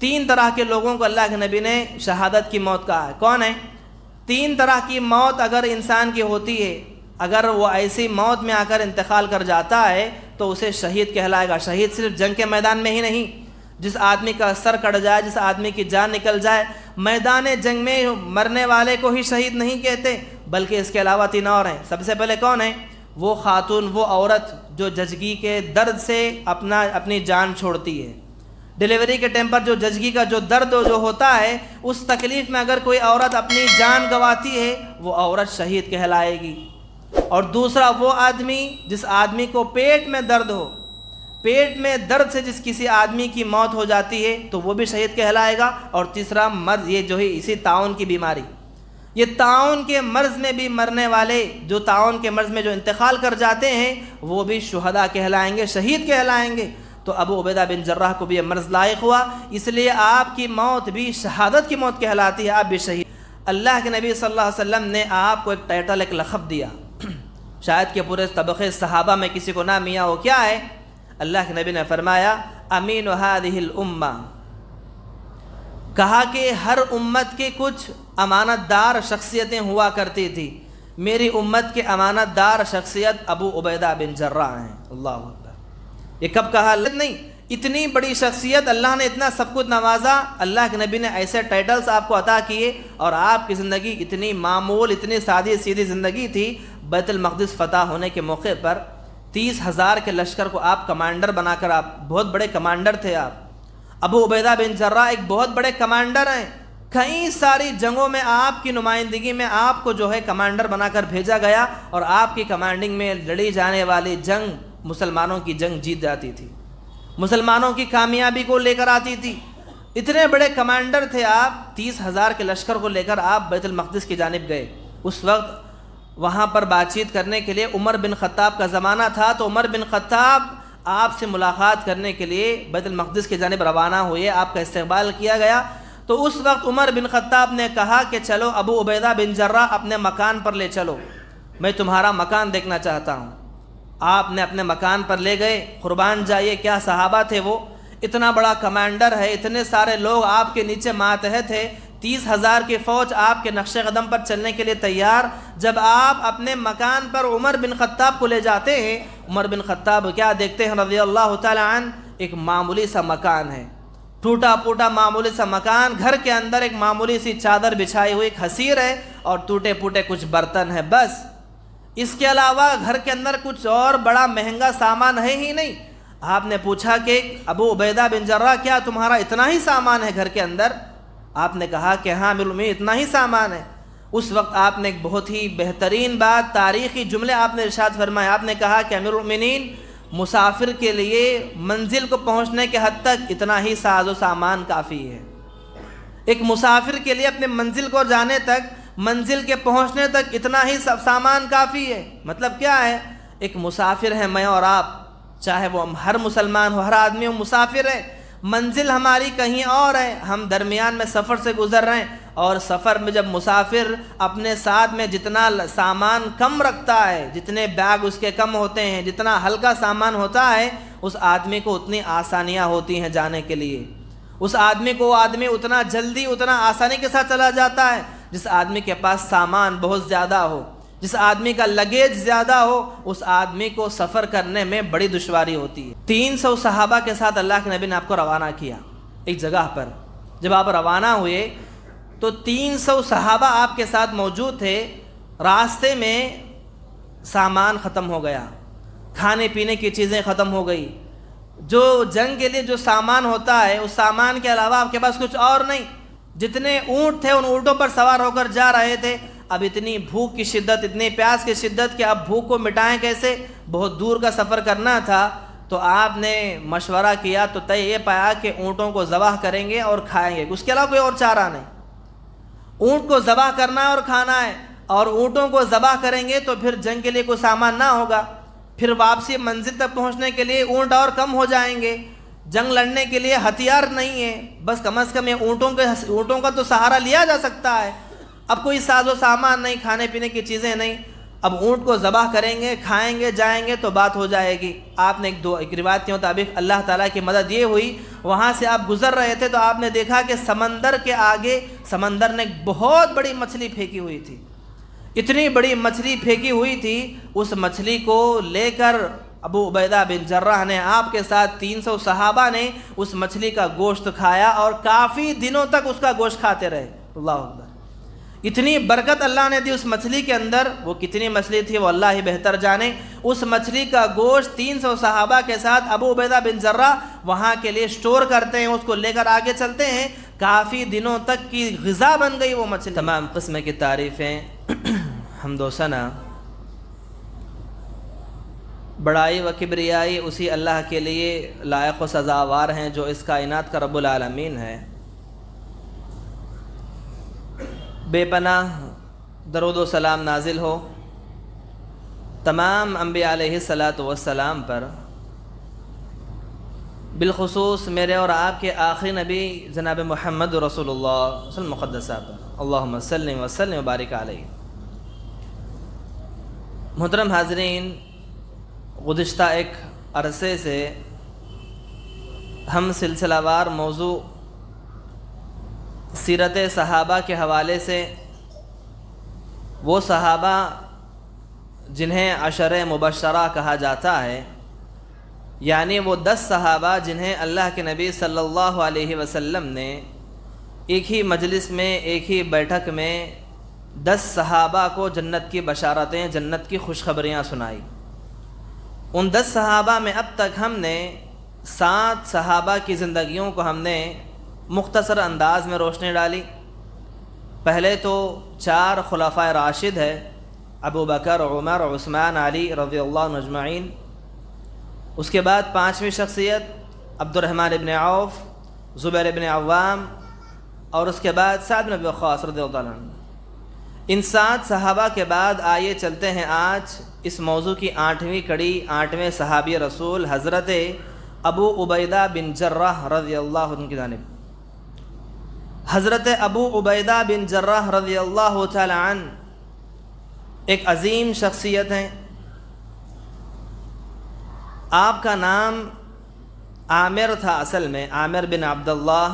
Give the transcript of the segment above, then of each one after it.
3 طرح کے لوگوں کو اللہ کے نبی نے شہادت کی موت کہا ہے۔ کون ہے؟ 3 طرح کی موت اگر انسان کی ہوتی ہے، اگر وہ ایسی موت میں آ کر انتقال کر جاتا ہے تو اسے شہید کہلائے گا۔ شہید صرف جنگ کے میدان میں ہی نہیں، جس آدمی کا سر کٹ جائے، جس آدمی کی جان نکل جائے، میدان جنگ میں مرنے والے کو ہی شہید نہیں کہتے، بلکہ اس کے علاوہ 3 اور ہیں۔ سب سے پہلے کون ہے؟ وہ خاتون، وہ عورت جو زچگی کے درد سے اپنی جان چھوڑتی ہے۔ ڈیلیوری کے ٹائم پر جو زچگی کا جو درد جو ہوتا ہے، اس تکلیف میں اگر کوئی عورت اپنی جان گنواتی ہے، وہ عورت شہید کہلائے گی۔ اور دوسرا وہ آدمی جس آدمی کو پیٹ میں درد ہو، پیٹ میں درد سے جس کسی آدمی کی موت ہو جاتی ہے تو وہ بھی شہید کہلائے گا۔ اور تیسرا مرض، یہ جو ہے اسی طاعون کی بیماری، یہ طاعون کے مرض میں بھی مرنے والے، جو طاعون کے مرض میں جو انتقال کر جاتے ہیں، وہ بھی شہداء کہلائیں گے، شہید کہلائیں گے۔ تو ابو عبیدہ بن جراح کو بھی یہ مرض لاحق ہوا، اس لیے آپ کی موت بھی شہادت کی موت کہلاتی ہے، آپ بھی شہید۔ اللہ کے نبی صلی اللہ علیہ وسلم نے آپ کو ایک ٹائٹل، ایک لقب دیا، شاید کہ پورے طبقے صحابہ میں کسی کو نہ میا ہو۔ کیا ہے؟ اللہ کے نبی نے فرمایا امین هذه الامہ، کہا کہ ہر امت کے کچھ امانت دار شخصیتیں ہوا کرتی تھی، میری امت کے امانت دار شخصیت ابو عبیدہ بن جراح ہیں۔ اللہ اکبر! یہ کب کہا؟ نہیں، اتنی بڑی شخصیت، اللہ نے اتنا سب کچھ نوازا، اللہ کے نبی نے ایسے ٹائٹلز آپ کو عطا کیے، اور آپ کی زندگی اتنی معمول، اتنی سادی سیدھی زندگی تھی۔ بیت المقدس فتح ہونے کے موقع پر 30,000 کے لشکر کو آپ کمانڈر بنا کر، آپ بہت بڑے کمانڈر تھے۔ آپ ابو عبیدہ بن جراح ایک بہت بڑے کمانڈر ہیں، کئی ساری جنگوں میں آپ کی نمائندگی میں آپ کو جو ہے کمانڈر بنا کر بھیجا گیا، اور آپ کی کمانڈنگ میں لڑی جانے والی جنگ مسلمانوں کی جنگ جیت جاتی تھی، مسلمانوں کی کامیابی کو لے کر آتی تھی۔ اتنے بڑے کمانڈر تھے آپ، 30,000 کے لشکر کو لے کر آپ بیت المقدس کی جانب گئے۔ اس وقت وہاں پر بات چیت کرنے کے لیے عمر بن خطاب کا زمانہ تھا، تو عمر بن خطاب آپ سے ملاقات کرنے کے لیے بیت المقدس کی جانب روانہ ہوئے، آپ کا استقبال کیا گیا۔ تو اس وقت عمر بن خطاب نے کہا کہ چلو ابو عبیدہ بن جراح اپنے مکان پر لے چلو، میں تمہارا مکان دیکھنا چاہتا ہوں۔ آپ نے اپنے مکان پر لے گئے، قربان جائیے کیا صحابہ تھے وہ، اتنا بڑا کمانڈر ہے، اتنے سارے لوگ آپ کے نیچے ماتحت ہے، 30,000 کی فوج آپ کے نقش قدم پر چلنے کے لیے تیار۔ جب آپ اپنے مکان پر عمر بن خطاب کو لے جاتے ہیں، عمر بن خطاب کیا دیکھتے ہیں رضی اللہ تعالی عنہ؟ ایک معمولی سا مکان ہے، ٹوٹا پھوٹا معمولی سا مکان، گھر کے اندر ایک معمولی سی چادر بچھائی ہوئی، ایک حسیر ہے، اور ٹوٹے پھوٹے کچھ برتن ہیں، بس اس کے علاوہ گھر کے اندر کچھ اور بڑا مہنگا سامان ہے ہی نہیں۔ آپ نے پوچھا کہ ابو عبیدہ بن جراح کیا تمہارا اتنا ہی سامان ہے گھر کے اندر؟ آپ نے کہا کہ ہاں امیر المومنین اتنا ہی سامان ہے۔ اس وقت آپ نے ایک بہت ہی بہترین بات، تاریخی جملے آپ نے ارشاد فرمائے، آپ نے کہا کہ امیر المومنین، مسافر کے لیے منزل کو پہنچنے کے حد تک اتنا ہی ساز و سامان کافی ہے۔ ایک مسافر کے لیے اپنے منزل کو جانے تک، منزل کے پہنچنے تک اتنا ہی سامان کافی ہے۔ مطلب کیا ہے؟ ایک مسافر ہے میں اور آپ، چاہے وہ ہر مسلمان ہو، ہر آدمی ہو، مسافر ہے، منزل ہماری کہیں اور ہے، ہم درمیان میں سفر سے گزر رہے ہیں، اور سفر میں جب مسافر اپنے ساتھ میں جتنا سامان کم رکھتا ہے، جتنے بیگ اس کے کم ہوتے ہیں، جتنا ہلکا سامان ہوتا ہے، اس آدمی کو اتنی آسانیاں ہوتی ہیں جانے کے لیے، اس آدمی کو اتنا جلدی، اتنا آسانی کے ساتھ چلا جاتا ہے۔ جس آدمی کے پاس سامان بہت زیادہ ہو، جس آدمی کا لگیج زیادہ ہو، اس آدمی کو سفر کرنے میں بڑی دشواری ہوتی ہے۔ 300 صحابہ کے ساتھ اللہ کے نبی نے آپ کو روانہ کیا ایک جگہ پر۔ جب آپ روانہ ہوئے تو 300 صحابہ آپ کے ساتھ موجود تھے۔ راستے میں سامان ختم ہو گیا، کھانے پینے کی چیزیں ختم ہو گئی، جو جنگ کے لیے جو سامان ہوتا ہے اس سامان کے علاوہ آپ کے پاس کچھ اور نہیں۔ جتنے اونٹ تھے ان اونٹوں پر سوار ہو کر جا رہے تھے۔ اب اتنی بھوک کی شدت، اتنی پیاس کی شدت کہ اب بھوک کو مٹائیں کیسے، بہت دور کا سفر کرنا تھا۔ تو آپ نے مشورہ کیا تو طے یہ پایا کہ اونٹوں کو ذبح کریں گے اور کھائیں گے، اس کے علاوہ کوئی اور چارہ نہیں۔ اونٹ کو ذبح کرنا ہے اور کھانا ہے، اور اونٹوں کو ذبح کریں گے تو پھر جنگ کے لیے کوئی سامان نہ ہوگا، پھر واپسی منزل تک پہنچنے کے لیے اونٹ اور کم ہو جائیں گے، جنگ لڑنے کے لیے ہتھیار نہیں ہے، بس کم از کم یہ اونٹوں کا تو سہارا لیا جا سکتا ہے۔ اب کوئی ساز و سامان نہیں، کھانے پینے کی چیزیں نہیں۔ اب اونٹ کو ذبح کریں گے، کھائیں گے، جائیں گے تو بات ہو جائے گی۔ آپ نے ایک روایت کے مطابق اللہ تعالیٰ کی مدد یہ ہوئی، وہاں سے آپ گزر رہے تھے تو آپ نے دیکھا کہ سمندر کے آگے سمندر نے ایک بہت بڑی مچھلی پھینکی ہوئی تھی، اتنی بڑی مچھلی پھینکی ہوئی تھی، اس مچھلی کو لے کر ابو عبیدہ بن جراح نے آپ کے ساتھ 300 صحابہ نے اس مچھلی کا گوشت کھایا اور کافی دنوں تک اس کا گوشت کھاتے رہے۔ اللہ اکبر، اتنی برکت اللہ نے دی اس مچھلی کے اندر۔ وہ کتنی مچھلی تھی وہ اللہ ہی بہتر جانے۔ اس مچھلی کا گوشت 300 صحابہ کے ساتھ ابو عبیدہ بن جراح وہاں کے لیے سٹور کرتے ہیں، اس کو لے کر آگے چلتے ہیں، کافی دنوں تک کی غذا بن گئی وہ مچھلی۔ تمام قسم کی تعریفیں، حمد و ثنا، بڑائی و کبریائی اسی اللہ کے لیے لائق و سزاوار ہیں جو اس کائنات کا رب العالمین ہے۔ بے پناہ درود و سلام نازل ہو تمام انبیاء علیہ الصلاۃ والسلام پر، بالخصوص میرے اور آپ کے آخری نبی جناب محمد رسول اللہ صلی اللہ علیہ وسلم مقدسہ پر، اللہم صلی وسلم وبارک علیہ۔ محترم حاضرین، گزشتہ ایک عرصے سے ہم سلسلہ وار موضوع سیرت صحابہ کے حوالے سے، وہ صحابہ جنہیں عشر مبشرہ کہا جاتا ہے، یعنی وہ 10 صحابہ جنہیں اللہ کے نبی صلی اللہ علیہ وسلم نے ایک ہی مجلس میں، ایک ہی بیٹھک میں 10 صحابہ کو جنت کی بشارتیں، جنت کی خوشخبریاں سنائی۔ ان 10 صحابہ میں اب تک ہم نے 7 صحابہ کی زندگیوں کو ہم نے مختصر انداز میں روشنی ڈالی۔ پہلے تو 4 خلفائے راشد ہے، ابو بکر، عمر، عثمان، علی رضی اللہ عنہ اجمعین۔ اس کے بعد 5ویں شخصیت عبد الرحمن ابن عوف، زبیر ابن عوام، اور اس کے بعد سعد بن ابی وقاص رضی اللہ عنہ۔ ان 7 صحابہ کے بعد آئیے چلتے ہیں آج اس موضوع کی 8ویں کڑی، 8ویں صحابی رسول حضرت ابو عبیدہ بن جراح رضی اللہ عنہ کی جانب۔ حضرت ابو عبیدہ بن جراح رضی اللہ تعالی عنہ ایک عظیم شخصیت ہیں۔ آپ کا نام عامر تھا، اصل میں عامر بن عبداللہ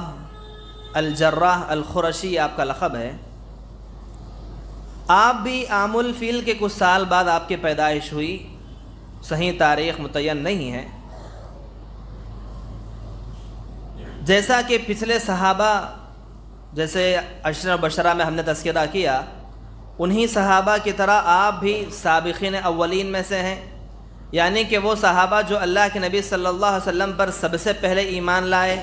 الجراح القرشی آپ کا لقب ہے۔ آپ بھی عام الفیل کے کچھ سال بعد آپ کی پیدائش ہوئی، صحیح تاریخ متعین نہیں ہے۔ جیسا کہ پچھلے صحابہ، جیسے عشر مبشرہ میں ہم نے تذکرہ کیا، انہی صحابہ کی طرح آپ بھی سابقین اولین میں سے ہیں، یعنی کہ وہ صحابہ جو اللہ کے نبی صلی اللہ علیہ وسلم پر سب سے پہلے ایمان لائے،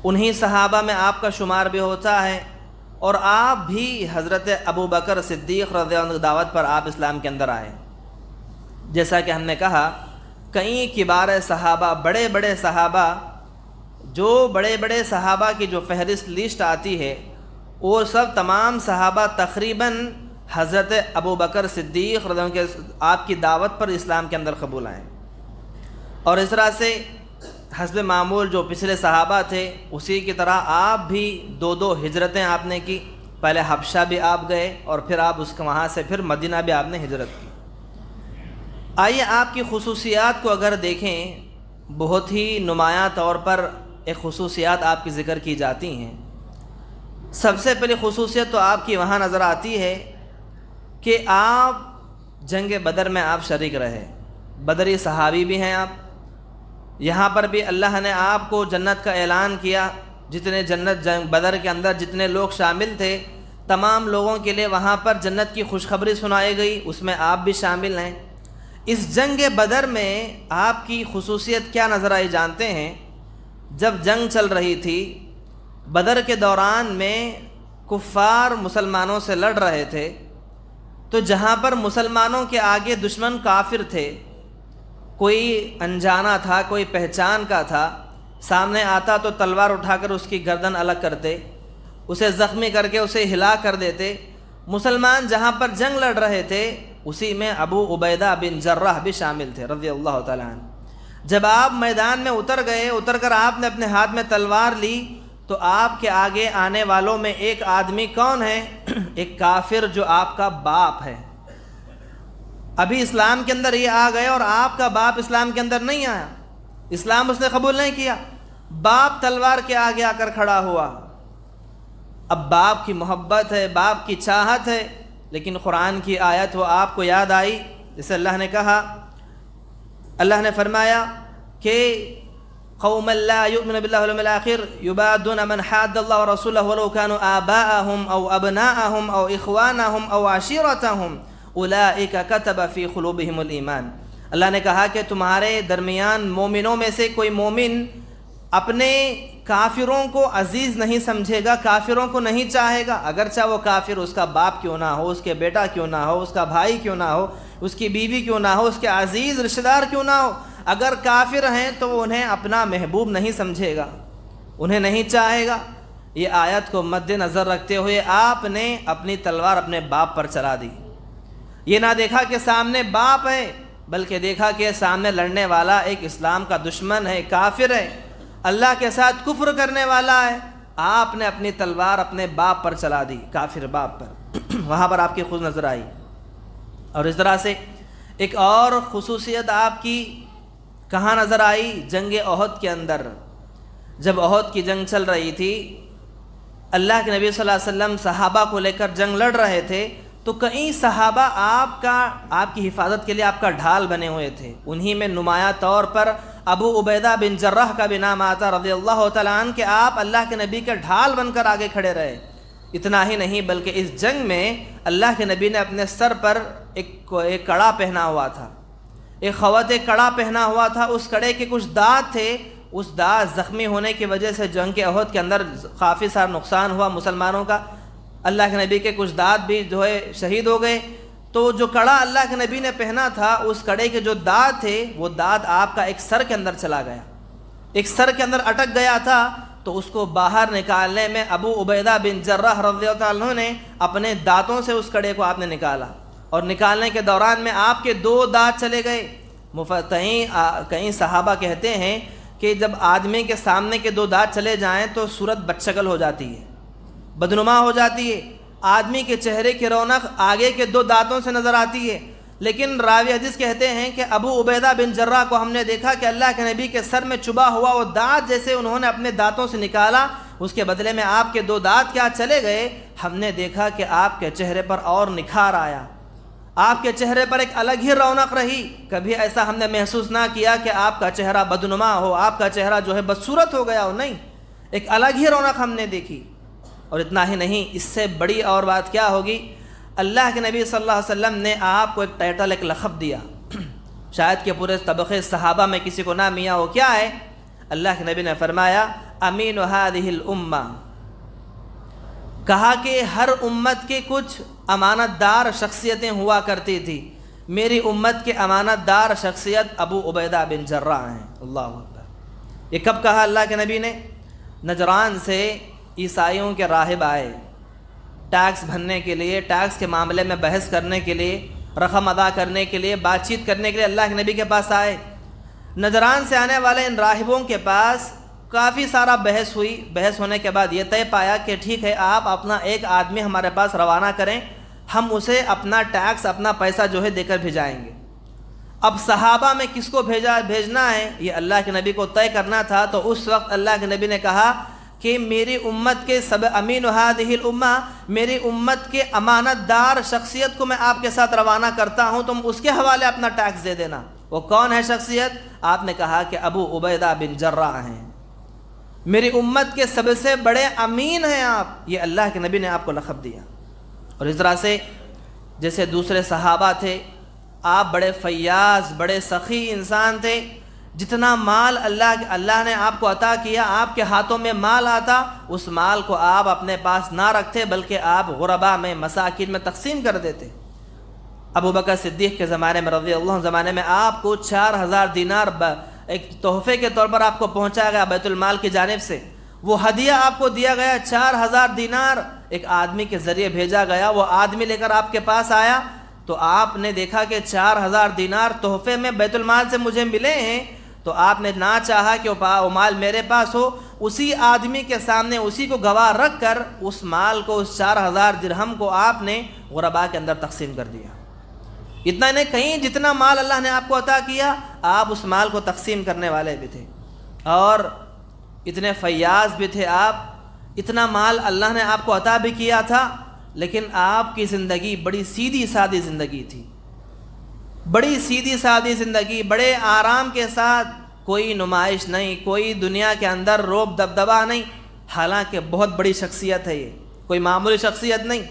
انہی صحابہ میں آپ کا شمار بھی ہوتا ہے۔ اور آپ بھی حضرت ابو بکر صدیق رضی اللہ عنہ دعوت پر آپ اسلام کے اندر آئے۔ جیسا کہ ہم نے کہا، کئی کبار صحابہ، بڑے بڑے صحابہ، جو بڑے بڑے صحابہ کی جو فہرست لسٹ آتی ہے، وہ سب تمام صحابہ تقریباً حضرت ابو بکر صدیق رضی اللہ عنہ کے آپ کی دعوت پر اسلام کے اندر قبول آئے۔ اور اس طرح سے حسب معمول جو پچھلے صحابہ تھے اسی کی طرح آپ بھی 2 ہجرتیں آپ نے کی، پہلے حبشہ بھی آپ گئے اور پھر آپ اس کے وہاں سے پھر مدینہ بھی آپ نے ہجرت کی۔ آئیے آپ کی خصوصیات کو اگر دیکھیں، بہت ہی نمایاں طور پر ایک خصوصیات آپ کی ذکر کی جاتی ہیں۔ سب سے پہلی خصوصیت تو آپ کی وہاں نظر آتی ہے کہ آپ جنگ بدر میں آپ شریک رہے، بدری صحابی بھی ہیں آپ۔ یہاں پر بھی اللہ نے آپ کو جنت کا اعلان کیا، جتنے جنت جنگ بدر کے اندر جتنے لوگ شامل تھے تمام لوگوں کے لیے وہاں پر جنت کی خوشخبری سنائی گئی، اس میں آپ بھی شامل ہیں۔ اس جنگ بدر میں آپ کی خصوصیت کیا نظر آئی جانتے ہیں؟ جب جنگ چل رہی تھی بدر کے دوران میں کفار مسلمانوں سے لڑ رہے تھے، تو جہاں پر مسلمانوں کے آگے دشمن کافر تھے، کوئی انجانا تھا، کوئی پہچان کا تھا، سامنے آتا تو تلوار اٹھا کر اس کی گردن الگ کرتے، اسے زخمی کر کے اسے ہلا کر دیتے۔ مسلمان جہاں پر جنگ لڑ رہے تھے اسی میں ابو عبیدہ بن جراح بھی شامل تھے رضی اللہ تعالیٰ عنہ۔ جب آپ میدان میں اتر گئے، اتر کر آپ نے اپنے ہاتھ میں تلوار لی، تو آپ کے آگے آنے والوں میں ایک آدمی کون ہے؟ ایک کافر جو آپ کا باپ ہے، ابھی اسلام کے اندر یہ آ گئے اور آپ کا باپ اسلام کے اندر نہیں آیا، اسلام اس نے قبول نہیں کیا، باپ تلوار کے آگے آ کر کھڑا ہوا۔ اب باپ کی محبت ہے، باپ کی چاہت ہے، لیکن قرآن کی آیت وہ آپ کو یاد آئی، جسے اللہ نے کہا، اللہ نے فرمایا کہ قوم لا یؤمن باللہ والیوم الآخر یبادون من حاد اللہ ورسولہ ولو كانوا آباءهم او ابناءهم او اخوانهم او عشیرتهم اولئک کتب فی قلوبهم الایمان۔ اللہ نے کہا کہ تمہارے درمیان مومنوں میں سے کوئی مومن اپنے کافروں کو عزیز نہیں سمجھے گا، کافروں کو نہیں چاہے گا، اگرچہ وہ کافر اس کا باپ کیوں نہ ہو، اس کے بیٹا کیوں نہ ہو، اس کا بھائی کیوں نہ ہو، اس کی بیوی کیوں نہ ہو، اس کے عزیز رشتہ دار کیوں نہ ہو، اگر کافر ہیں تو وہ انہیں اپنا محبوب نہیں سمجھے گا، انہیں نہیں چاہے گا۔ یہ آیت کو مد نظر رکھتے ہوئے آپ نے اپنی تلوار اپنے باپ پر چلا دی۔ یہ نہ دیکھا کہ سامنے باپ ہے، بلکہ دیکھا کہ سامنے لڑنے والا ایک اسلام کا دشمن ہے، کافر ہے، اللہ کے ساتھ کفر کرنے والا ہے۔ آپ نے اپنی تلوار اپنے باپ پر چلا دی، کافر باپ پر۔ وہاں پر آپ کی خود نظر آئی۔ اور اس طرح سے ایک اور خصوصیت آپ کی کہاں نظر آئی؟ جنگ احد کے اندر، جب احد کی جنگ چل رہی تھی، اللہ کے نبی صلی اللہ علیہ وسلم صحابہ کو لے کر جنگ لڑ رہے تھے، تو کئی صحابہ آپ کی حفاظت کے لیے آپ کا ڈھال بنے ہوئے تھے۔ انہی میں نمایاں طور پر ابو عبیدہ بن جراح کا بھی نام آتا رضی اللہ تعالیٰ عنہ، کہ آپ اللہ کے نبی کے ڈھال بن کر آگے کھڑے رہے۔ اتنا ہی نہیں بلکہ اس جنگ میں اللہ کے نبی نے اپنے سر پر ایک کڑا پہنا ہوا تھا، ایک خوات کڑا پہنا ہوا تھا، اس کڑے کے کچھ دانت تھے، اس دانت زخمی ہونے کی وجہ سے جنگ کے احد کے اندر کافی سارا نقصان ہوا مسلمانوں کا، اللہ کے نبی کے کچھ دانت بھی جو ہے شہید ہو گئے۔ تو جو کڑا اللہ کے نبی نے پہنا تھا، اس کڑے کے جو دانت تھے، وہ دانت آپ کا ایک سر کے اندر چلا گیا، ایک سر کے اندر اٹک گیا تھا، تو اس کو باہر نکالنے میں ابو عبیدہ بن جراح رضی اللہ عنہ نے اپنے دانتوں سے اس کڑے کو آپ نے نکالا، اور نکالنے کے دوران میں آپ کے 2 دانت چلے گئے۔ کئی صحابہ کہتے ہیں کہ جب آدمی کے سامنے کے 2 دانت چلے جائیں تو صورت بدشکل ہو جاتی ہے، بدنما ہو جاتی ہے، آدمی کے چہرے کی رونق آگے کے 2 دانتوں سے نظر آتی ہے۔ لیکن راوی حدیث کہتے ہیں کہ ابو عبیدہ بن جراح کو ہم نے دیکھا کہ اللہ کے نبی کے سر میں چبھا ہوا وہ دانت جیسے انہوں نے اپنے دانتوں سے نکالا، اس کے بدلے میں آپ کے 2 دانت کیا چلے گئے، ہم نے دیکھا کہ آپ کے چہرے پر اور نکھار آیا، آپ کے چہرے پر ایک الگ ہی رونق رہی۔ کبھی ایسا ہم نے محسوس نہ کیا کہ آپ کا چہرہ بدنما ہو، آپ کا چہرہ جو ہے بدصورت ہو گیا ہو، نہیں، ایک الگ ہی رونق ہم نے دیکھی۔ اور اتنا ہی نہیں، اس سے بڑی اور بات کیا ہوگی، اللہ کے نبی صلی اللہ علیہ وسلم نے آپ کو ایک ٹائٹل، ایک لقب دیا، شاید کہ پورے طبقے صحابہ میں کسی کو نہ میا ہو۔ کیا ہے؟ اللہ کے نبی نے فرمایا امین هذه الامہ، کہا کہ ہر امت کے کچھ امانت دار شخصیتیں ہوا کرتی تھی، میری امت کے امانت دار شخصیت ابو عبیدہ بن جراح ہیں۔ اللہ اکبر۔ یہ کب کہا اللہ کے نبی نے؟ نجران سے عیسائیوں کے راہب آئے ٹیکس بھرنے کے لیے، ٹیکس کے معاملے میں بحث کرنے کے لیے، رقم ادا کرنے کے لیے، بات چیت کرنے کے لیے اللہ کے نبی کے پاس آئے۔ نجران سے آنے والے ان راہبوں کے پاس کافی سارا بحث ہوئی، بحث ہونے کے بعد یہ طے پایا کہ ٹھیک ہے، آپ اپنا ایک آدمی ہمارے پاس روانہ کریں، ہم اسے اپنا ٹیکس، اپنا پیسہ جو ہے دے کر بھیجائیں گے۔ اب صحابہ میں کس کو بھیجنا ہے، یہ اللہ کے نبی کو طے کرنا تھا۔ تو اس وقت اللہ کے نبی نے کہا کہ میری امت کے امین هذه الامہ، میری امت کے امانت دار شخصیت کو میں آپ کے ساتھ روانہ کرتا ہوں، تم اس کے حوالے اپنا ٹیکس دے دینا۔ وہ کون ہے شخصیت؟ آپ نے کہا کہ ابو عبیدہ بن جراح ہیں، میری امت کے سب سے بڑے امین ہیں آپ۔ یہ اللہ کے نبی نے آپ کو لقب دیا۔ اور اس طرح سے جیسے دوسرے صحابہ تھے، آپ بڑے فیاض، بڑے سخی انسان تھے، جتنا مال اللہ نے آپ کو عطا کیا، آپ کے ہاتھوں میں مال آتا، اس مال کو آپ اپنے پاس نہ رکھتے بلکہ آپ غربا میں، مساکین میں تقسیم کر دیتے۔ ابو بکر صدیق کے زمانے میں رضی اللہ عنہ زمانے میں آپ کو 4000 دینار ایک تحفے کے طور پر آپ کو پہنچایا گیا بیت المال کی جانب سے، وہ ہدیہ آپ کو دیا گیا 4000 دینار ایک آدمی کے ذریعے بھیجا گیا، وہ آدمی لے کر آپ کے پاس آیا تو آپ نے دیکھا کہ 4000 دینار تحفے میں بیت المال سے مجھے ملے ہیں، تو آپ نے نہ چاہا کہ وہ مال میرے پاس ہو، اسی آدمی کے سامنے اسی کو گواہ رکھ کر اس مال کو، اس 4000 درہم کو آپ نے غربا کے اندر تقسیم کر دیا۔ اتنا نہیں، کہیں جتنا مال اللہ نے آپ کو عطا کیا آپ اس مال کو تقسیم کرنے والے بھی تھے، اور اتنے فیاض بھی تھے آپ، اتنا مال اللہ نے آپ کو عطا بھی کیا تھا، لیکن آپ کی زندگی بڑی سیدھی سادی زندگی تھی، بڑی سیدھی سادی زندگی، بڑے آرام کے ساتھ، کوئی نمائش نہیں، کوئی دنیا کے اندر روب دبدبا نہیں، حالانکہ بہت بڑی شخصیت ہے، یہ کوئی معمولی شخصیت نہیں۔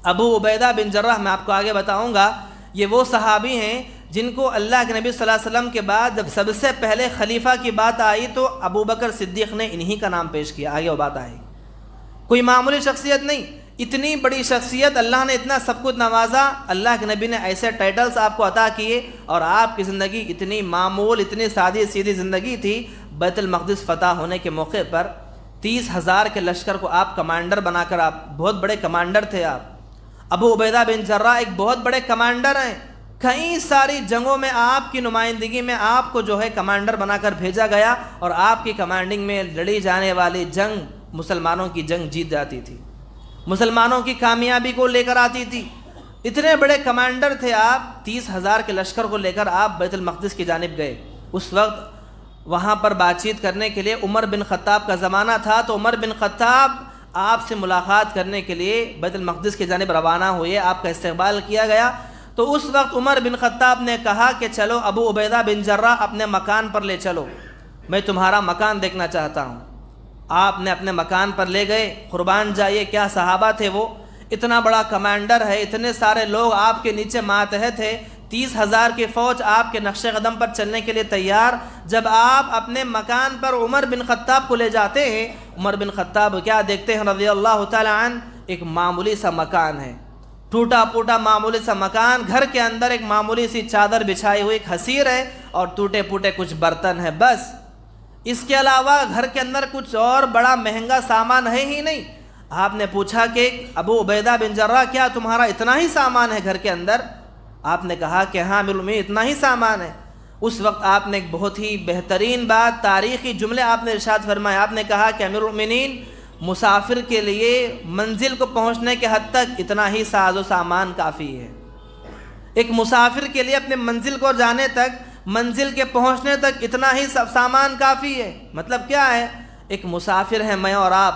ابو عبیدہ بن جراح، میں آپ کو آگے بتاؤں گا، یہ وہ صحابی ہیں جن کو اللہ کے نبی صلی اللہ علیہ وسلم کے بعد جب سب سے پہلے خلیفہ کی بات آئی تو ابو بکر صدیق نے انہی کا نام پیش کیا، آگے وہ بات آئی، کوئی معمولی شخصیت نہیں، اتنی بڑی شخصیت، اللہ نے اتنا سب کچھ نوازا، اللہ کے نبی نے ایسے ٹائٹلز آپ کو عطا کیے، اور آپ کی زندگی اتنی معمول، اتنی سادی سیدھی زندگی تھی۔ بیت المقدس فتح ہونے کے موقع پر 30,000 کے لشکر کو آپ کمانڈر بنا کر، آپ بہت بڑے کمانڈر تھے، آپ ابو عبیدہ بن جراح ایک بہت بڑے کمانڈر ہیں، کئی ساری جنگوں میں آپ کی نمائندگی میں آپ کو جو ہے کمانڈر بنا کر بھیجا گیا، اور آپ کی کمانڈنگ میں لڑی جانے والی جنگ مسلمانوں کی جنگ جیت جاتی تھی، مسلمانوں کی کامیابی کو لے کر آتی تھی۔ اتنے بڑے کمانڈر تھے آپ، 30,000 کے لشکر کو لے کر آپ بیت المقدس کی جانب گئے۔ اس وقت وہاں پر بات چیت کرنے کے لیے عمر بن خطاب کا زمانہ تھا، تو عمر بن خطاب آپ سے ملاقات کرنے کے لیے بیت المقدس کی جانب روانہ ہوئے، آپ کا استقبال کیا گیا۔ تو اس وقت عمر بن خطاب نے کہا کہ چلو ابو عبیدہ بن جراح اپنے مکان پر لے چلو، میں تمہارا مکان دیکھنا چاہتا ہوں۔ آپ نے اپنے مکان پر لے گئے، قربان جائیے کیا صحابہ تھے وہ، اتنا بڑا کمانڈر ہے، اتنے سارے لوگ آپ کے نیچے ماتحت ہے، 30,000 کی فوج آپ کے نقش قدم پر چلنے کے لیے تیار۔ جب آپ اپنے مکان پر عمر بن خطاب کو لے جاتے ہیں، عمر بن خطاب کیا دیکھتے ہیں رضی اللہ تعالی عنہ، ایک معمولی سا مکان ہے، ٹوٹا پھوٹا معمولی سا مکان، گھر کے اندر ایک معمولی سی چادر بچھائی ہوئی ایک حسیر ہے، اور ٹوٹے پھوٹے کچھ برتن ہیں، بس اس کے علاوہ گھر کے اندر کچھ اور بڑا مہنگا سامان ہے ہی نہیں۔ آپ نے پوچھا کہ ابو عبیدہ بن جراح کیا تمہارا اتنا ہی سامان ہے گھر کے اندر؟ آپ نے کہا کہ ہاں امیر المومنین اتنا ہی سامان ہے۔ اس وقت آپ نے ایک بہت ہی بہترین بات، تاریخی جملے آپ نے ارشاد فرمایا، آپ نے کہا کہ امیر المومنین مسافر کے لیے منزل کو پہنچنے کے حد تک اتنا ہی ساز و سامان کافی ہے۔ ایک مسافر کے لیے اپنے منزل کو جانے تک، منزل کے پہنچنے تک اتنا ہی سب سامان کافی ہے۔ مطلب کیا ہے؟ ایک مسافر ہے میں اور آپ،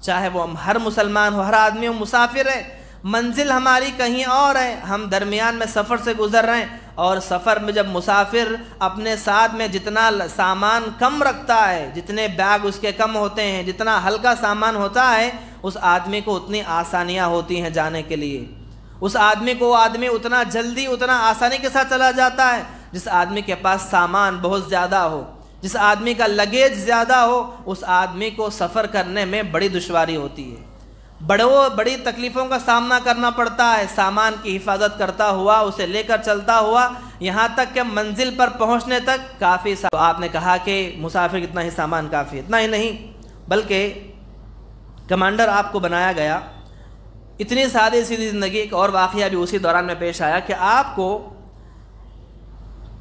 چاہے وہ ہر مسلمان ہو، ہر آدمی ہو، مسافر ہے، منزل ہماری کہیں اور ہے، ہم درمیان میں سفر سے گزر رہے ہیں، اور سفر میں جب مسافر اپنے ساتھ میں جتنا سامان کم رکھتا ہے، جتنے بیگ اس کے کم ہوتے ہیں، جتنا ہلکا سامان ہوتا ہے، اس آدمی کو اتنی آسانیاں ہوتی ہیں جانے کے لیے، اس آدمی کو وہ آدمی اتنا جلدی، اتنا آسانی کے ساتھ چلا جاتا ہے۔ جس آدمی کے پاس سامان بہت زیادہ ہو، جس آدمی کا لگیج زیادہ ہو، اس آدمی کو سفر کرنے میں بڑی دشواری ہوتی ہے، بڑی تکلیفوں کا سامنا کرنا پڑتا ہے، سامان کی حفاظت کرتا ہوا، اسے لے کر چلتا ہوا، یہاں تک کہ منزل پر پہنچنے تک کافی تو آپ نے کہا کہ مسافر اتنا ہی سامان کافی ہے۔ اتنا ہی نہیں بلکہ کمانڈر آپ کو بنایا گیا، اتنی سادی سیدھی زندگی۔ ایک اور واقعہ بھی اسی دوران میں پیش آیا کہ آپ کو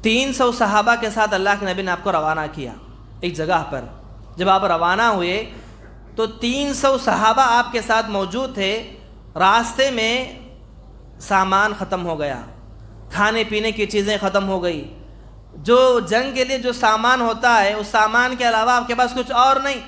300 صحابہ کے ساتھ اللہ کے نبی نے آپ کو روانہ کیا ایک جگہ پر۔ جب آپ روانہ ہوئے تو 300 صحابہ آپ کے ساتھ موجود تھے، راستے میں سامان ختم ہو گیا، کھانے پینے کی چیزیں ختم ہو گئی، جو جنگ کے لیے جو سامان ہوتا ہے اس سامان کے علاوہ آپ کے پاس کچھ اور نہیں۔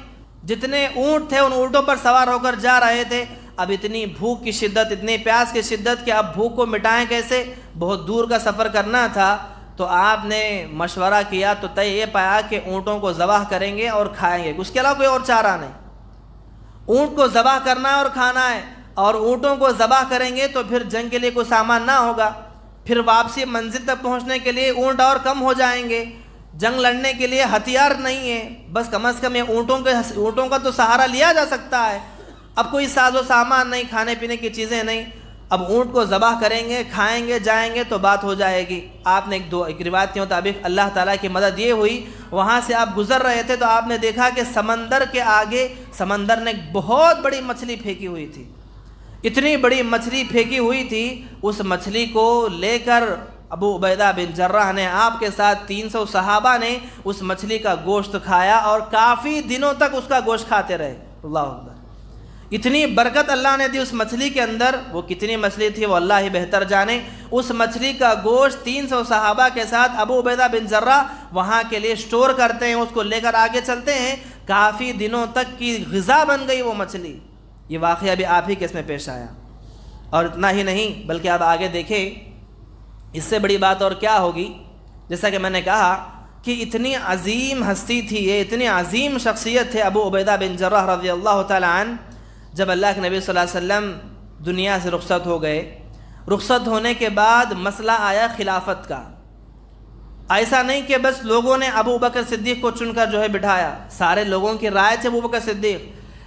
جتنے اونٹ تھے ان اونٹوں پر سوار ہو کر جا رہے تھے، اب اتنی بھوک کی شدت، اتنی پیاس کی شدت کہ اب بھوک کو مٹائیں کیسے، بہت دور کا سفر کرنا تھا۔ تو آپ نے مشورہ کیا تو طے یہ پایا کہ اونٹوں کو ذبح کریں گے اور کھائیں گے، اس کے علاوہ کوئی اور چارہ نہیں۔ اونٹ کو ذبح کرنا ہے اور کھانا ہے، اور اونٹوں کو ذبح کریں گے تو پھر جنگ کے لیے کوئی سامان نہ ہوگا، پھر واپسی منزل تک پہنچنے کے لیے اونٹ اور کم ہو جائیں گے، جنگ لڑنے کے لیے ہتھیار نہیں ہے، بس کم از کم یہ اونٹوں کا تو سہارا لیا جا سکتا ہے، اب کوئی ساز و سامان نہیں، کھانے پینے کی چیزیں نہیں، اب اونٹ کو ذبح کریں گے، کھائیں گے، جائیں گے تو بات ہو جائے گی۔ آپ نے ایک روایت کے مطابق اللہ تعالیٰ کی مدد یہ ہوئی، وہاں سے آپ گزر رہے تھے تو آپ نے دیکھا کہ سمندر کے آگے سمندر نے ایک بہت بڑی مچھلی پھینکی ہوئی تھی، اتنی بڑی مچھلی پھینکی ہوئی تھی، اس مچھلی کو لے کر ابو عبیدہ بن جراح نے آپ کے ساتھ 300 صحابہ نے اس مچھلی کا گوشت کھایا، اور کافی دنوں تک اس کا گوشت کھاتے رہے۔ اللہ اکبر، اتنی برکت اللہ نے دی اس مچھلی کے اندر، وہ کتنی مچھلی تھی وہ اللہ ہی بہتر جانے۔ اس مچھلی کا گوشت 300 صحابہ کے ساتھ ابو عبیدہ بن جرہ وہاں کے لیے سٹور کرتے ہیں، اس کو لے کر آگے چلتے ہیں، کافی دنوں تک کی غذا بن گئی وہ مچھلی۔ یہ واقعہ بھی آپ ہی کے اس میں پیش آیا۔ اور اتنا ہی نہیں بلکہ اب آگے دیکھیں اس سے بڑی بات اور کیا ہوگی۔ جیسا کہ میں نے کہا کہ اتنی عظیم ہستی تھی یہ، اتنی عظیم شخصیت تھے ابو عبیدہ بن جرہ رضی اللہ تعالی عنہ۔ جب اللہ کے نبی صلی اللہ علیہ وسلم دنیا سے رخصت ہو گئے، رخصت ہونے کے بعد مسئلہ آیا خلافت کا۔ ایسا نہیں کہ بس لوگوں نے ابو بکر صدیق کو چن کر جو ہے بٹھایا، سارے لوگوں کی رائے تھے ابو بکر صدیق،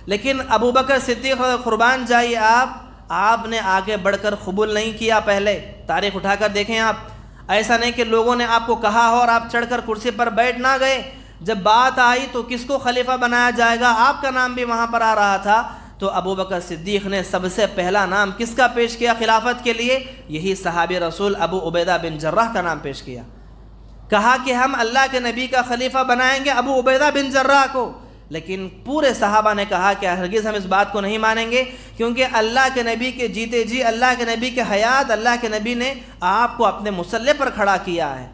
لیکن ابو بکر صدیق قربان جائیے آپ نے آگے بڑھ کر قبول نہیں کیا۔ پہلے تاریخ اٹھا کر دیکھیں آپ، ایسا نہیں کہ لوگوں نے آپ کو کہا ہو اور آپ چڑھ کر کرسی پر بیٹھ نہ گئے۔ جب بات آئی تو کس کو خلیفہ بنایا جائے گا، آپ کا نام بھی وہاں پر آ رہا تھا، تو ابو بکر صدیق نے سب سے پہلا نام کس کا پیش کیا خلافت کے لیے؟ یہی صحابی رسول ابو عبیدہ بن جرہ کا نام پیش کیا۔ کہا کہ ہم اللہ کے نبی کا خلیفہ بنائیں گے ابو عبیدہ بن جرہ کو، لیکن پورے صحابہ نے کہا کہ ہرگز ہم اس بات کو نہیں مانیں گے، کیونکہ اللہ کے نبی کے جیتے جی، اللہ کے نبی کے حیات، اللہ کے نبی نے آپ کو اپنے مصلی پر کھڑا کیا ہے،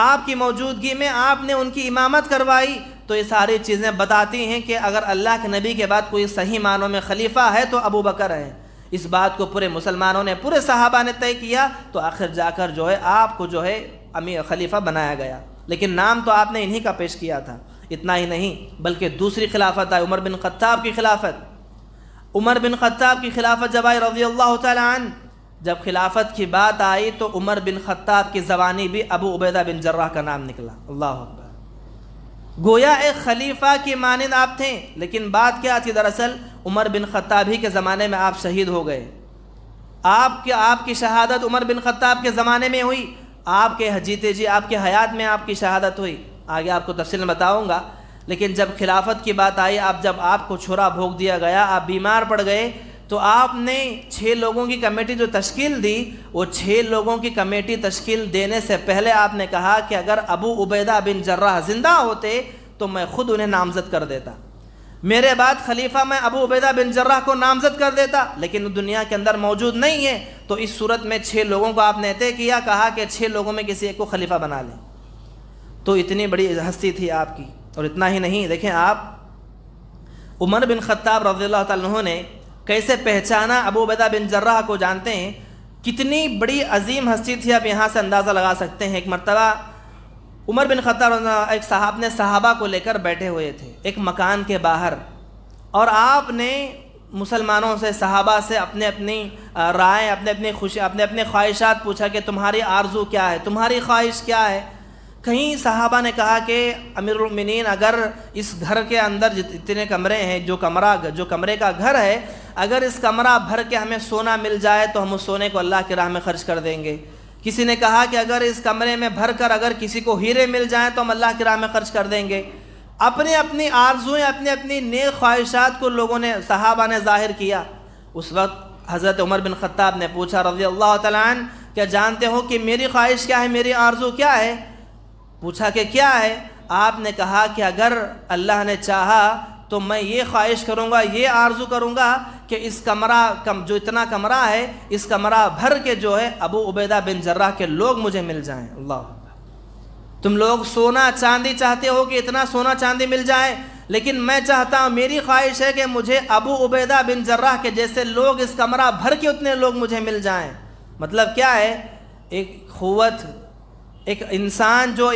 آپ کی موجودگی میں آپ نے ان کی امامت کروائی۔ تو یہ ساری چیزیں بتاتی ہیں کہ اگر اللہ کے نبی کے بعد کوئی صحیح معنوں میں خلیفہ ہے تو ابو بکر ہے۔ اس بات کو پورے مسلمانوں نے، پورے صحابہ نے طے کیا، تو آخر جا کر جو ہے آپ کو جو ہے امیر خلیفہ بنایا گیا، لیکن نام تو آپ نے انہی کا پیش کیا تھا۔ اتنا ہی نہیں بلکہ دوسری خلافت آئی، عمر بن خطاب کی خلافت۔ عمر بن خطاب کی خلافت جب آئی رضی اللہ تعالی عنہ، جب خلافت کی بات آئی تو عمر بن خطاب کی زبانی بھی ابو عبیدہ بن جرہ کا نام نکلا۔ اللہ اکبر، گویا ایک خلیفہ کی مانند آپ تھے، لیکن بات کیا تھی؟ دراصل عمر بن خطاب ہی کے زمانے میں آپ شہید ہو گئے۔ آپ کی شہادت عمر بن خطاب کے زمانے میں ہوئی، آپ کے جیتے جی آپ کے حیات میں آپ کی شہادت ہوئی۔ آگے آپ کو تفصیل بتاؤں گا، لیکن جب خلافت کی بات آئی، جب آپ کو چھرا بھونک دیا گیا، آپ بیمار پڑ گئے، تو آپ نے 6 لوگوں کی کمیٹی جو تشکیل دی، وہ 6 لوگوں کی کمیٹی تشکیل دینے سے پہلے آپ نے کہا کہ اگر ابو عبیدہ بن جرہ زندہ ہوتے تو میں خود انہیں نامزد کر دیتا، میرے بعد خلیفہ میں ابو عبیدہ بن جرہ کو نامزد کر دیتا، لیکن دنیا کے اندر موجود نہیں ہے، تو اس صورت میں 6 لوگوں کو آپ نے طے کیا، کہا کہ 6 لوگوں میں کسی ایک کو خلیفہ بنا لیں۔ تو اتنی بڑی ہستی تھی آپ کی۔ اور اتنا ہی نہیں، دیکھیں آپ عمر بن خطاب رضی اللہ تعالیٰ عنہ نے کیسے پہچانا ابو عبیدہ بن جرہ کو، جانتے ہیں کتنی بڑی عظیم ہستی تھی، آپ یہاں سے اندازہ لگا سکتے ہیں۔ ایک مرتبہ عمر بن خطاب ایک صحابہ کو لے کر بیٹھے ہوئے تھے ایک مکان کے باہر، اور آپ نے مسلمانوں سے، صحابہ سے اپنے اپنی رائے، اپنے اپنے خواہشات پوچھا کہ تمہاری آرزو کیا ہے، تمہاری خواہش کیا ہے۔ کہیں صحابہ نے کہا کہ امیر المؤمنین، اگر اس گھر کے اندر جتنے کمرے ہیں، جو کمرے کا گھر ہے، اگر اس کمرہ بھر کے ہمیں سونا مل جائے تو ہم اس سونے کو اللہ کی راہ میں خرچ کر دیں گے۔ کسی نے کہا کہ اگر اس کمرے میں بھر کر اگر کسی کو ہیرے مل جائیں تو ہم اللہ کی راہ میں خرچ کر دیں گے۔ اپنی اپنی آرزویں، اپنی نیک خواہشات کو صحابہ نے ظاہر کیا۔ اس وقت حضرت عمر بن خطاب نے پوچھا رضی اللہ تعالیٰ عنہ، کیا جانتے ہو کہ میری خواہش کیا ہے، میری آرزو کیا ہے؟ پوچھا کہ کیا ہے؟ آپ نے کہا کہ اگر اللہ نے چاہا تو میں یہ خواہش کروں گا، یہ آرزو کروں گا کہ اس جو اتنا کمرہ ہے، اس کمرہ بھر کے جو ہے ابو عبیدہ بن جرہ کے لوگ مجھے مل جائیں۔ اللہ، تم لوگ سونا چاندی چاہتے ہو کہ اتنا سونا چاندی مل جائے، لیکن میں چاہتا ہوں، میری خواہش ہے کہ مجھے ابو عبیدہ بن جرہ کے جیسے لوگ، اس کمرہ بھر کے اتنے لوگ مجھے مل جائیں۔ مطلب کیا ہے؟ ایک قوت، ایک انسان جو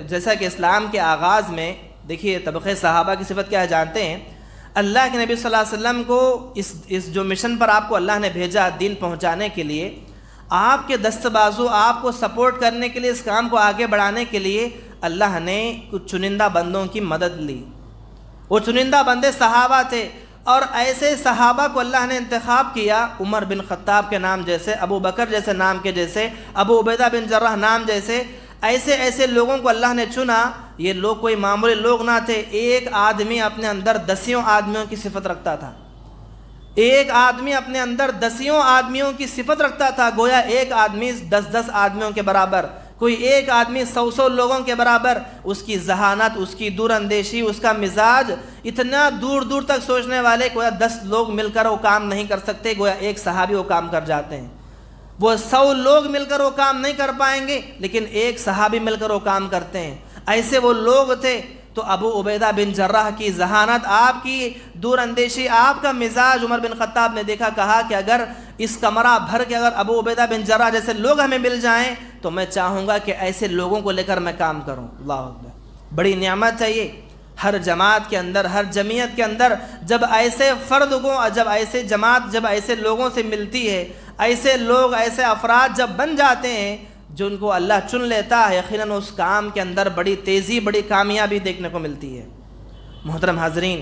جیسا کہ اسلام کے آغاز میں دیکھیے طبقہ صحابہ کی صفت کیا ہے جانتے ہیں؟ اللہ کے نبی صلی اللہ علیہ وسلم کو اس جو مشن پر آپ کو اللہ نے بھیجا دین پہنچانے کے لیے، آپ کے دست بازو، آپ کو سپورٹ کرنے کے لیے، اس کام کو آگے بڑھانے کے لیے اللہ نے کچھ چنندہ بندوں کی مدد لی۔ وہ چنندہ بندے صحابہ تھے، اور ایسے صحابہ کو اللہ نے انتخاب کیا، عمر بن خطاب کے نام جیسے، ابو بکر جیسے نام کے جیسے، ابو عبیدہ بن جرہ نام جیسے، ایسے لوگوں کو اللہ نے چنا۔ یہ لوگ کوئی معمولی لوگ نہ تھے، ایک آدمی اپنے اندر 10 آدمیوں کی صفت رکھتا تھا، ایک آدمی اپنے اندر 10 آدمیوں کی صفت رکھتا تھا، گویا ایک آدمی 10 آدمیوں کے برابر۔ کوئی ایک آدمی 100 لوگوں کے برابر، اس کی ذہانت، اس کی دور اندیشی، اس کا مزاج اتنا دور دور تک سوچنے والے، گویا 10 لوگ مل کر وہ کام نہیں کر سکتے، گویا ایک صحابی وہ کام کر جاتے ہیں۔ وہ 100 لوگ مل کر وہ کام نہیں کر پائیں گے، لیکن ایک صحابی مل کر وہ کام کرتے ہیں۔ ایسے وہ لوگ تھے۔ تو ابو عبیدہ بن جراح کی ذہانت، آپ کی دور اندیشی، آپ کا مزاج، عمر بن خطاب نے دیکھا، کہا کہ اگر اس کمرہ بھر کے اگر ابو عبیدہ بن جراح جیسے لوگ ہمیں مل جائیں تو میں چاہوں گا کہ ایسے لوگوں کو لے کر میں کام کروں۔ اللہ اکبر، بڑی نعمت ہے یہ۔ ہر جماعت کے اندر، ہر جمعیت کے اندر جب ایسے فرد کو، جب ایسے جماعت، جب ایسے لوگوں سے ملتی ہے، ایسے لوگ، ایسے افراد جب بن جاتے ہیں جن کو اللہ چن لیتا ہے، یقیناً اس کام کے اندر بڑی تیزی، بڑی کامیابی دیکھنے کو ملتی ہے۔ محترم حاضرین،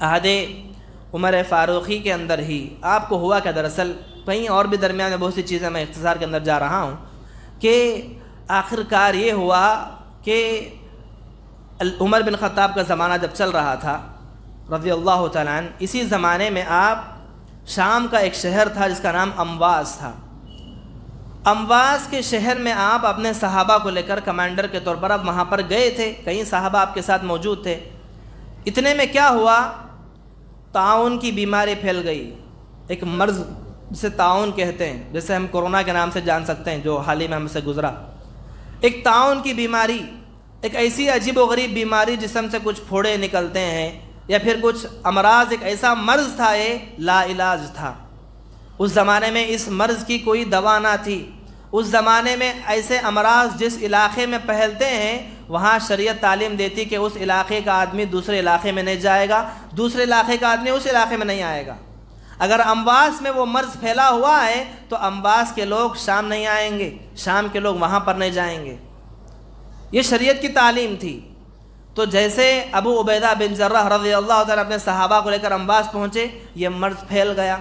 عہد عمر فاروقی کے اندر ہی آپ کو ہوا کہ دراصل کہیں اور بھی درمیان میں بہت سی چیزیں میں اختصار کے اندر جا رہا ہوں کہ آخر کار یہ ہوا کہ عمر بن خطاب کا زمانہ جب چل رہا تھا رضی اللہ تعالیٰ عنہ، اسی زمانے میں آپ شام کا ایک شہر تھا جس کا نام امواس تھا۔ امواس کے شہر میں آپ اپنے صحابہ کو لے کر کمانڈر کے طور پر آپ وہاں پر گئے تھے، کئی صحابہ آپ کے ساتھ موجود تھے۔ اتنے میں کیا ہوا، طاعون کی بیماری پھیل گئی، ایک مرض جسے طاعون کہتے ہیں، جیسے ہم کورونا کے نام سے جان سکتے ہیں جو حال ہی میں ہم سے گزرا۔ ایک طاعون کی بیماری، ایک ایسی عجیب و غریب بیماری جسم سے کچھ پھوڑے نکلتے ہیں یا پھر کچھ امراض، ایک ایسا مرض تھا، یہ لا علاج تھا۔ اس زمانے میں اس مرض کی کوئی دوا نہ تھی۔ اس زمانے میں ایسے امراض جس علاقے میں پھیلتے ہیں وہاں شریعت تعلیم دیتی کہ اس علاقے کا آدمی دوسرے علاقے میں نہیں جائے گا، دوسرے علاقے کا آدمی اس علاقے میں نہیں آئے گا۔ اگر امواس میں وہ مرض پھیلا ہوا ہے تو امواس کے لوگ شام نہیں آئیں گے، شام کے لوگ وہاں پر نہیں جائیں گے۔ یہ شریعت کی تعلیم تھی۔ تو جیسے ابو عبیدہ بن جراح رضی اللہ تعالیٰ اپنے صحابہ کو لے کر امواس پہنچے، یہ مرض پھیل گیا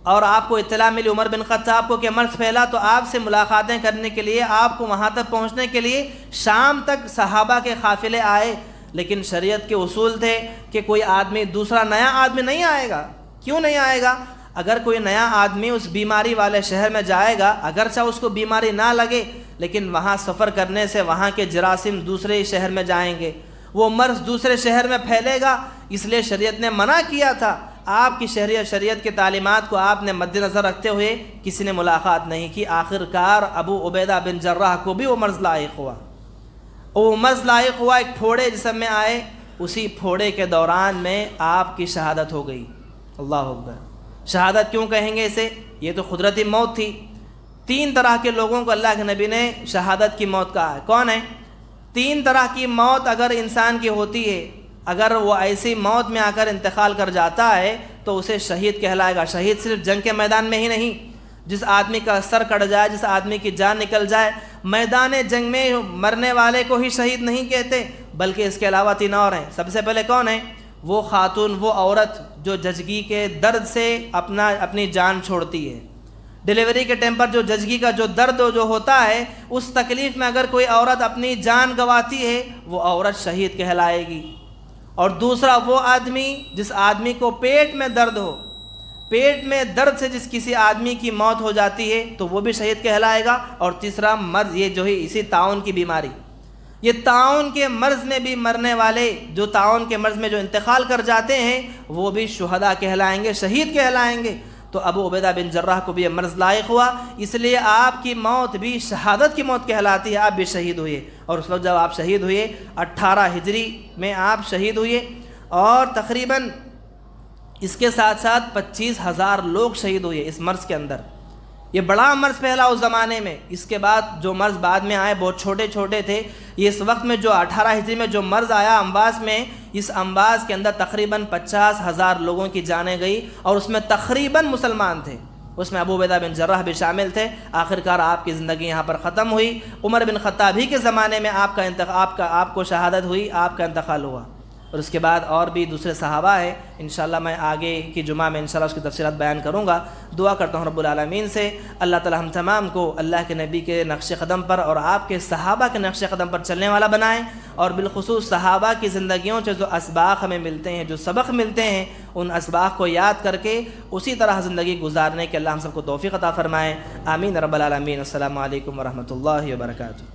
اور آپ کو اطلاع ملی عمر بن خطاب کو کہ مرض پھیلا، تو آپ سے ملاقاتیں کرنے کے لیے، آپ کو وہاں تک پہنچنے کے لیے شام تک صحابہ کے قافلے آئے۔ لیکن شریعت کے اصول تھے کہ کوئی آدمی، دوسرا نیا آدمی نہیں آئے گا۔ کیوں نہیں آئے گا؟ اگر کوئی نیا آدمی اس بیماری والے شہر میں جائے گا، اگرچہ اس کو بیماری نہ لگے، لیکن وہاں سفر کرنے سے وہاں کے جراثیم دوسرے شہر میں جائیں گے، وہ مرض دوسرے شہر میں پھیلے گا۔ اس لیے شریعت نے منع کیا تھا۔ آپ کی شریعت کی تعلیمات کو آپ نے مد نظر رکھتے ہوئے کسی نے ملاقات نہیں کی۔ آخر کار ابو عبیدہ بن جراح کو بھی وہ مرض لاحق ہوا۔ وہ مرض لاحق ہوا، ایک پھوڑے جسم میں آئے، اسی پھوڑے کے دوران میں آپ کی شہادت ہو گئی۔ اللہ اکبر۔ شہادت کیوں کہیں گے اسے؟ یہ تو قدرتی موت تھی۔ 3 طرح کے لوگوں کو اللہ کے نبی نے شہادت کی موت کہا ہے۔ کون ہے؟ 3 طرح کی موت اگر انسان کی ہوتی ہے، اگر وہ ایسی موت میں آ کر انتقال کر جاتا ہے تو اسے شہید کہلائے گا۔ شہید صرف جنگ کے میدان میں ہی نہیں، جس آدمی کا سر کٹ جائے، جس آدمی کی جان نکل جائے، میدان جنگ میں مرنے والے کو ہی شہید نہیں کہتے، بلکہ اس کے علاوہ 3 اور ہیں۔ سب سے پہلے کون ہے؟ وہ خاتون، وہ عورت جو ججگی کے درد سے اپنی جان چھوڑتی ہے۔ ڈیلیوری کے ٹائم پر جو ججگی کا جو درد جو ہوتا ہے، اس تکلیف میں اگر کوئی عورت اپنی جان گنواتی ہے، وہ عورت شہید کہلائے گی۔ اور دوسرا وہ آدمی جس آدمی کو پیٹ میں درد ہو، پیٹ میں درد سے جس کسی آدمی کی موت ہو جاتی ہے تو وہ بھی شہید کہلائے گا۔ اور تیسرا مرض، یہ جو ہے اسی طاعون کی بیماری، یہ طاعون کے مرض میں بھی مرنے والے، جو طاعون کے مرض میں جو انتقال کر جاتے ہیں، وہ بھی شہداء کہلائیں گے، شہید کہلائیں گے۔ تو ابو عبیدہ بن جراح کو بھی یہ مرض لاحق ہوا، اس لیے آپ کی موت بھی شہادت کی موت کہلاتی ہے۔ آپ بھی شہید ہوئے، اور اس وقت جب آپ شہید ہوئے 18 ہجری میں آپ شہید ہوئے، اور تقریباً اس کے ساتھ ساتھ 25,000 لوگ شہید ہوئے اس مرض کے اندر۔ یہ بڑا مرض پھیلا اس زمانے میں۔ اس کے بعد جو مرض بعد میں آئے بہت چھوٹے چھوٹے تھے۔ یہ اس وقت میں جو 18 ہجری میں جو مرض آیا امواس میں، اس امواس کے اندر تقریباً 50,000 لوگوں کی جانیں گئی، اور اس میں تقریباً مسلمان تھے، اس میں ابو عبیدہ بن جراح بھی شامل تھے۔ آخرکار آپ کی زندگی یہاں پر ختم ہوئی۔ عمر بن خطاب ہی کے زمانے میں آپ کو شہادت ہوئی، آپ کا انتقال ہوا۔ اور اس کے بعد اور بھی دوسرے صحابہ ہیں، انشاءاللہ میں آگے کی جمعہ میں انشاءاللہ اس کی تفصیلات بیان کروں گا۔ دعا کرتا ہوں رب العالمین سے اللہ تعالی ہم تمام کو اللہ کے نبی کے نقش قدم پر اور آپ کے صحابہ کے نقش قدم پر چلنے والا بنائیں، اور بالخصوص صحابہ کی زندگیوں سے جو اسباق ہمیں ملتے ہیں، جو سبق ملتے ہیں، ان اسباق کو یاد کر کے اسی طرح زندگی گزارنے کے اللہ ہم سب کو توفیق عطا فرمائے۔ آمین رب العالمین۔ السلام علیکم ورحمۃ اللہ وبرکاتہ۔